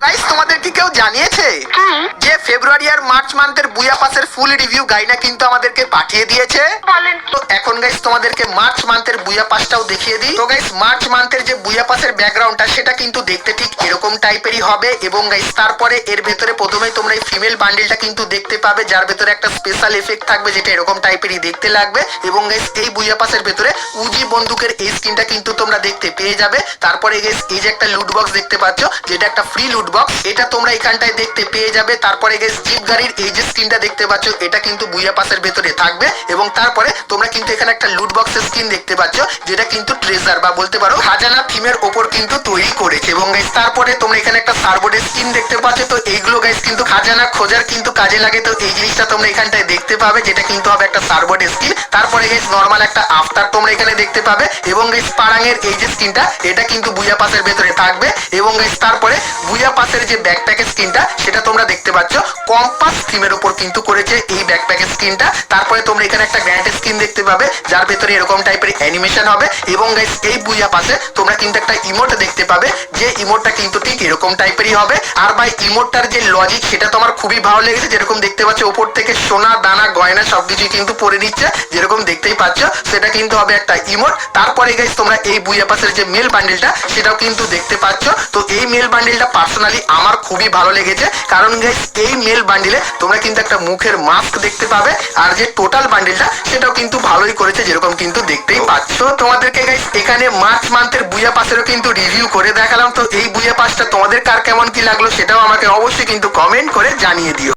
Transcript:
Guys তোমাদের কি কেউ জানিয়েছে যে ফেব্রুয়ারি আর মার্চ মান্থের বুয়া পাসের ফুল রিভিউ গাইনা কিন্তু আমাদেরকে পাঠিয়ে দিয়েছে। বলেন কি? তো এখন গাইস তোমাদেরকে মার্চ মান্থের বুয়া পাসটাও দেখিয়ে দিই। তো গাইস মার্চ মান্থের যে বুয়া পাসের ব্যাকগ্রাউন্ডটা সেটা কিন্তু দেখতে ঠিক এরকম টাইপেরই হবে এবং গাইস তারপরে এর ভেতরে প্রথমেই তোমরা এই ফিমেল বান্ডেলটা কিন্তু দেখতে পাবে, যার ভেতরে একটা স্পেশাল এফেক্ট থাকবে যেটা এরকম টাইপেরই দেখতে লাগবে। এবং গাইস এই বুয়া পাসের ভেতরে উজি বন্দুকের এই স্কিনটা কিন্তু তোমরা দেখতে পেয়ে যাবে। তারপরে গাইস এই যে একটা লুট বক্স দেখতে পাচ্ছ যেটা একটা ফ্রি লুট বক্স, এটা তোমরা এখানটায় দেখতে পেয়ে যাবে। তারপরে গাইস জিপ গাড়ির এই যে স্কিনটা দেখতে পাচ্ছ এটা কিন্তু বুয়া পাসের ভেতরে থাকবে এবং তারপরে তোমরা কিন্তু এখানে একটা লুট বক্সের স্কিন দেখতে পাচ্ছ যেটা কিন্তু ট্রেজার বা বলতে পারো খাজানা থিমের ওপর কিন্তু তৈরি করেছে। এবং গাইস তারপরে তোমরা এখানে একটা সার্বোর্ডের স্কিন দেখতে পাচ্ছ। তো এইগুলো গাইস কিন্তু খাজানা খোঁজার কিন্তু কাজে লাগে। তো এই জিনিসটা তোমরা এখানটায় দেখতে পাবে যেটা কিন্তু হবে একটা সার্বোর্ডের স্কিন। তারপরে গাইস নরমাল একটা আফতার তোমরা এখানে দেখতে পাবে এবং গাইস পারাঙের এই যে স্কিনটা এটা কিন্তু বুয়া পাসের ভেতরে থাকবে। এবং গাইস তারপরে বুয়া পাসের যে ব্যাকপ্যাকের স্কিনটা সেটা তোমরা দেখতে পাচ্ছ কম্পাস থিমের উপর কিন্তু করেছে এই ব্যাকপ্যাকের স্কিনটা। তারপরে তোমরা এখানে একটা গ্র্যান্ড স্কিন দেখতে পাবে যার ভেতরে এরকম টাইপের অ্যানিমেশন হবে। এবং গাইস এই বুয়া পাসে তোমরা কিন্তু একটা ইমোট দেখতে পাবে যে ইমোটটা কিন্তু ঠিক এরকম টাইপেরই হবে। আর ভাই ইমোটটার যে লজিক সেটা তো আমার খুবই ভালো লেগেছে, যেরকম দেখতে পাচ্ছ উপর থেকে সোনা দানা গয়না সবকিছুই কিন্তু পরে নিচ্ছে, যেরকম দেখতেই পাচ্ছ সেটা কিন্তু হবে একটা ইমোট। তারপরে গাইস তোমরা এই বুয়া পাসের যে মেল বান্ডেলটা সেটাও কিন্তু দেখতে পাচ্ছ। তো এই মেল বান্ডেলটা পার্সোনালি আমার খুবই ভালো লেগেছে, কারণ গাইস এই মেল বান্ডেলে তোমরা কিন্তু একটা মুখের মাস্ক দেখতে পাবে। আর যে টোটাল বান্ডেলটা সেটাও কিন্তু ভালোই করেছে, যেরকম কিন্তু দেখতেই পাচ্ছ। তো তোমাদেরকে গাইস এখানে মার্চ মান্থের বুয়া পাসেরও কিন্তু রিভিউ করে দেখালাম। তো এই বুয়া পাসটা তোমাদের কার কেমন কি লাগলো সেটাও আমাকে অবশ্যই কিন্তু কমেন্ট করে জানিয়ে দিও।